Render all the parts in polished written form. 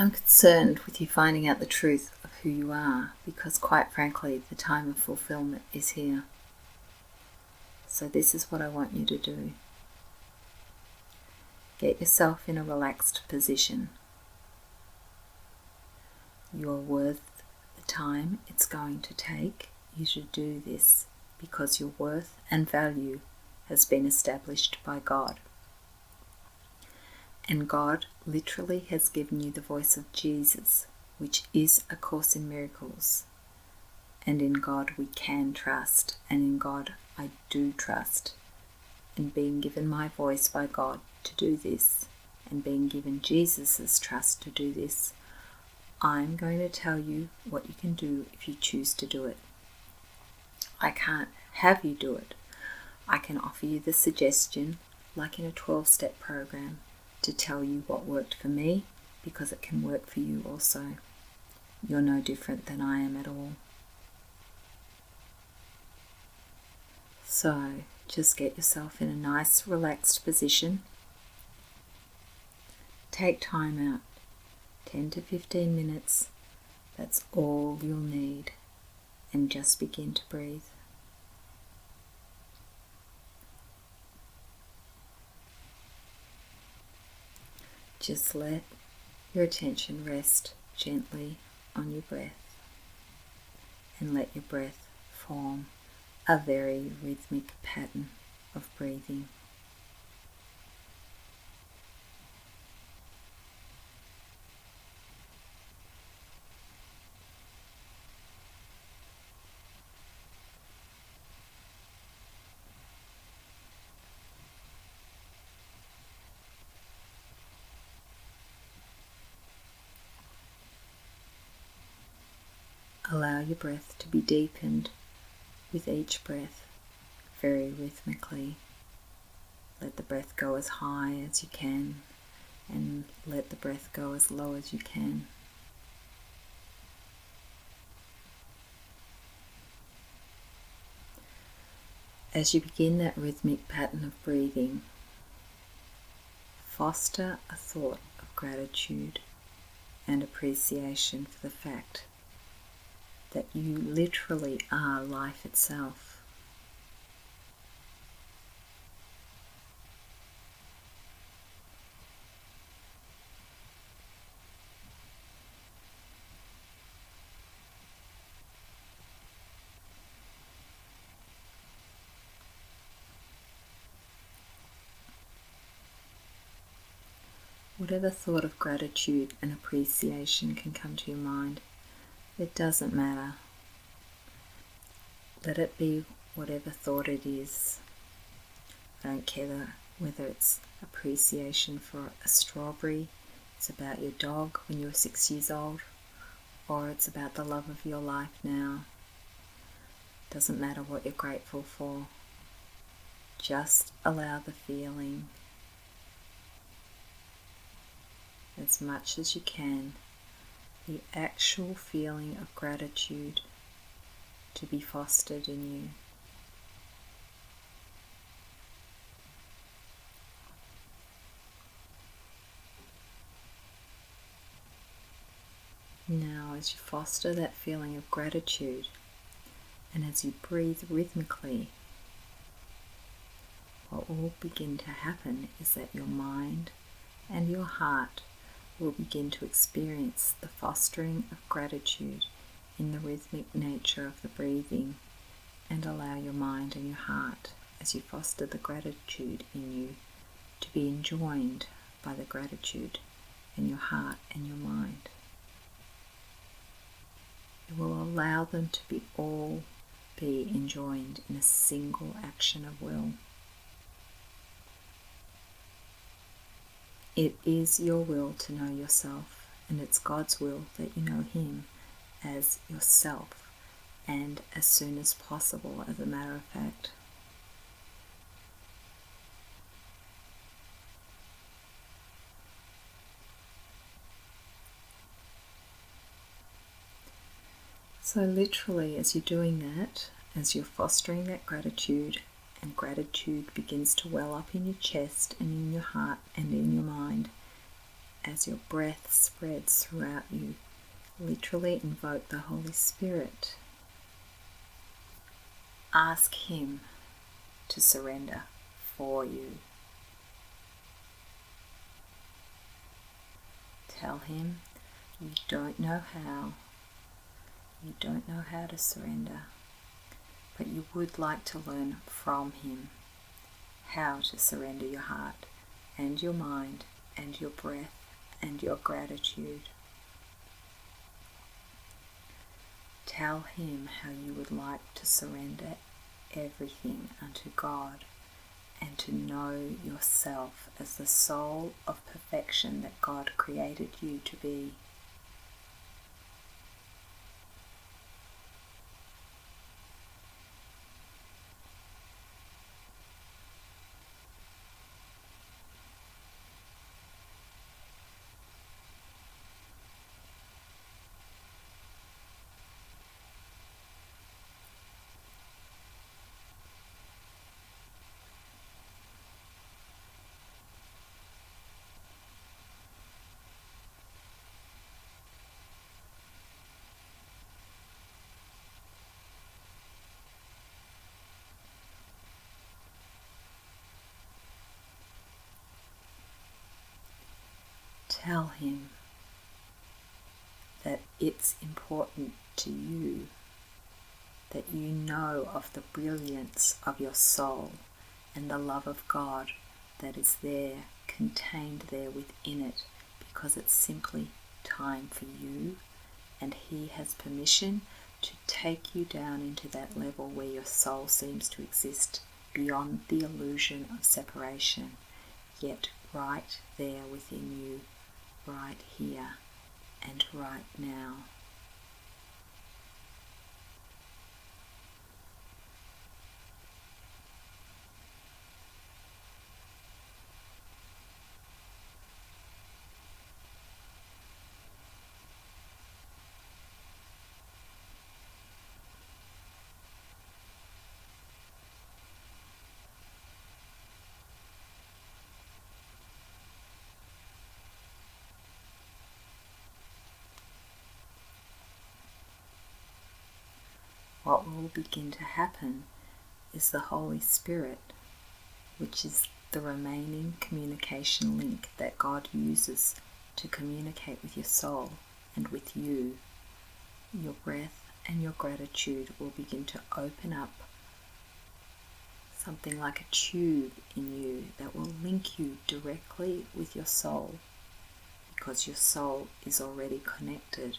I'm concerned with you finding out the truth of who you are because, quite frankly, the time of fulfillment is here. So this is what I want you to do. Get yourself in a relaxed position. You're worth the time it's going to take you to do this because your worth and value has been established by God. And God literally has given you the voice of Jesus, which is a Course in Miracles. And in God we can trust, and in God I do trust. And being given my voice by God to do this, and being given Jesus' trust to do this, I'm going to tell you what you can do if you choose to do it. I can't have you do it. I can offer you the suggestion, like in a 12-step program, to tell you what worked for me, because it can work for you also. You're no different than I am at all. So just get yourself in a nice relaxed position. Take time out, 10 to 15 minutes. That's all you'll need. And just begin to breathe. Just let your attention rest gently on your breath, and let your breath form a very rhythmic pattern of breathing. Allow your breath to be deepened with each breath, very rhythmically. Let the breath go as high as you can, and let the breath go as low as you can. As you begin that rhythmic pattern of breathing, foster a thought of gratitude and appreciation for the fact that you literally are life itself. Whatever thought of gratitude and appreciation can come to your mind, it doesn't matter. Let it be whatever thought it is. I don't care whether it's appreciation for a strawberry, it's about your dog when you were 6 years old, or it's about the love of your life now. It doesn't matter what you're grateful for. Just allow the feeling as much as you can, the actual feeling of gratitude to be fostered in you. Now, as you foster that feeling of gratitude, and as you breathe rhythmically, what will begin to happen is that your mind and your heart will begin to experience the fostering of gratitude in the rhythmic nature of the breathing, and allow your mind and your heart, as you foster the gratitude in you, to be enjoined by the gratitude in your heart and your mind. It will allow them to be all be enjoined in a single action of will. It is your will to know yourself, and it's God's will that you know Him as yourself, and as soon as possible, as a matter of fact. So literally, as you're doing that, as you're fostering that gratitude, and gratitude begins to well up in your chest and in your heart and in your mind, as your breath spreads throughout you, literally invoke the Holy Spirit. Ask Him to surrender for you. Tell Him you don't know how. You don't know how to surrender, but you would like to learn from Him how to surrender your heart and your mind and your breath and your gratitude. Tell Him how you would like to surrender everything unto God and to know yourself as the soul of perfection that God created you to be. Tell Him that it's important to you, that you know of the brilliance of your soul and the love of God that is there, contained there within it, because it's simply time for you, and He has permission to take you down into that level where your soul seems to exist beyond the illusion of separation, yet right there within you, right here and right now. What will begin to happen is the Holy Spirit, which is the remaining communication link that God uses to communicate with your soul and with you. Your breath and your gratitude will begin to open up something like a tube in you that will link you directly with your soul, because your soul is already connected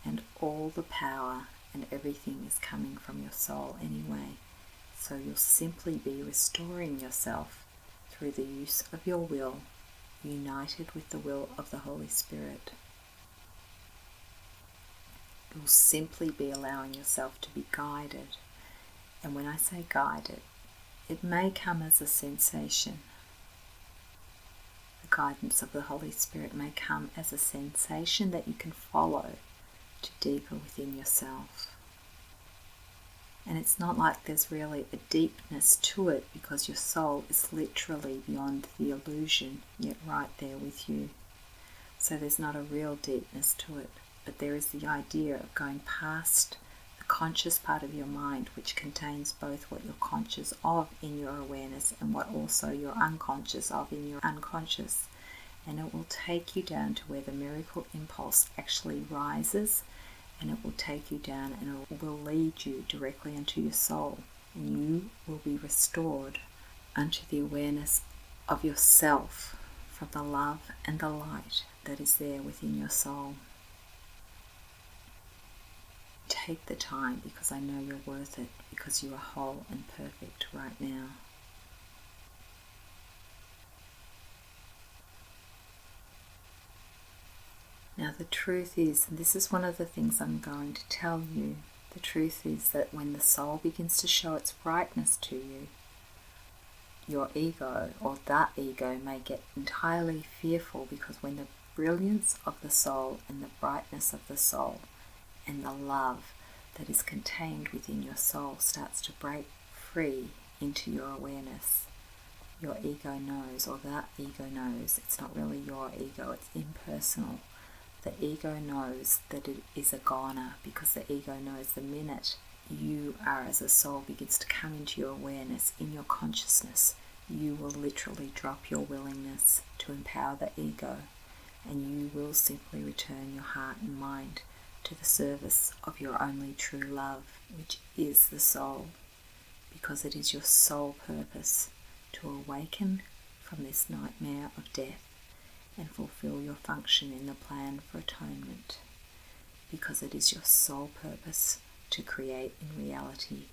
and all the power and everything is coming from your soul anyway. So you'll simply be restoring yourself through the use of your will, united with the will of the Holy Spirit. You'll simply be allowing yourself to be guided. And when I say guided, it may come as a sensation. The guidance of the Holy Spirit may come as a sensation that you can follow to deeper within yourself. And it's not like there's really a deepness to it, because your soul is literally beyond the illusion, yet right there with you. So there's not a real deepness to it, but there is the idea of going past the conscious part of your mind, which contains both what you're conscious of in your awareness and what also you're unconscious of in your unconscious. And it will take you down to where the miracle impulse actually rises, and it will take you down and it will lead you directly into your soul. And you will be restored unto the awareness of yourself from the love and the light that is there within your soul. Take the time, because I know you're worth it, because you are whole and perfect right now. Now the truth is, and this is one of the things I'm going to tell you, the truth is that when the soul begins to show its brightness to you, your ego, or that ego, may get entirely fearful, because when the brilliance of the soul and the brightness of the soul and the love that is contained within your soul starts to break free into your awareness, your ego knows, or that ego knows, it's not really your ego, it's impersonal. The ego knows that it is a goner, because the ego knows the minute you are as a soul begins to come into your awareness, in your consciousness, you will literally drop your willingness to empower the ego, and you will simply return your heart and mind to the service of your only true love, which is the soul, because it is your sole purpose to awaken from this nightmare of death and fulfill your function in the plan for atonement, because it is your sole purpose to create in reality,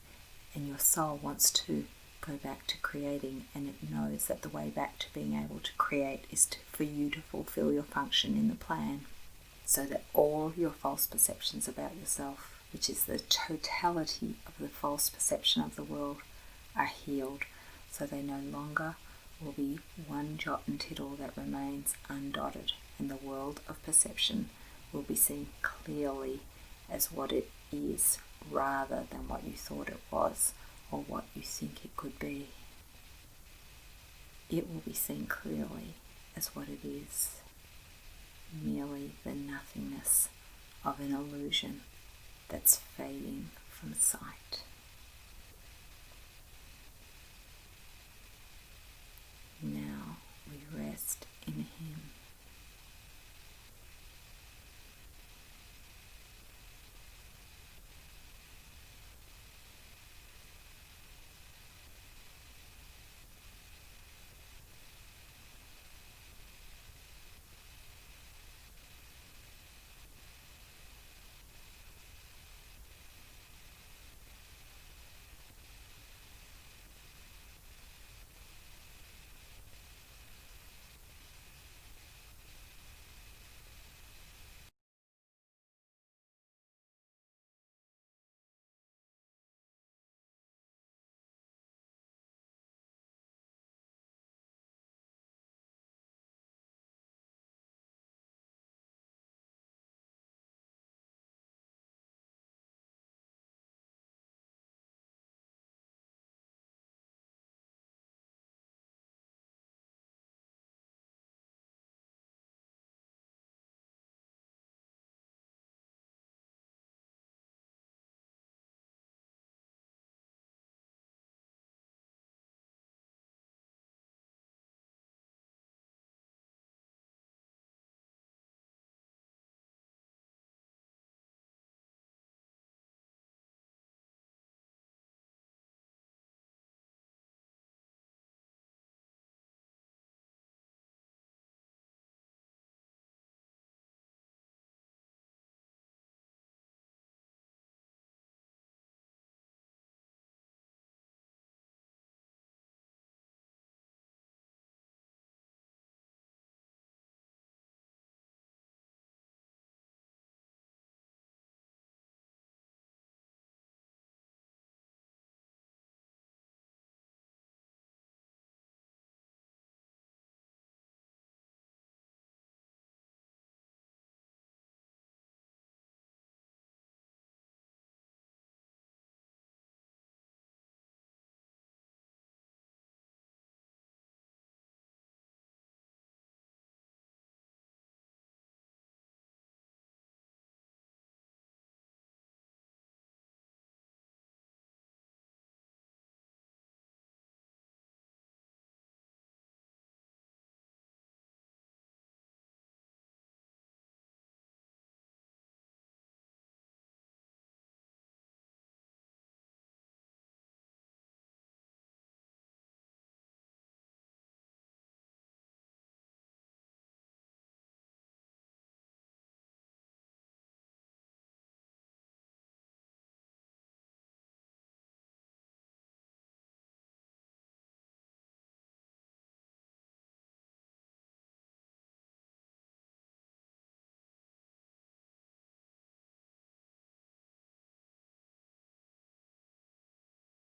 and your soul wants to go back to creating, and it knows that the way back to being able to create is for you to fulfill your function in the plan, so that all your false perceptions about yourself, which is the totality of the false perception of the world, are healed, so they no longer will be one jot and tittle that remains undotted, and the world of perception will be seen clearly as what it is, rather than what you thought it was or what you think it could be. It will be seen clearly as what it is, merely the nothingness of an illusion that's fading from sight.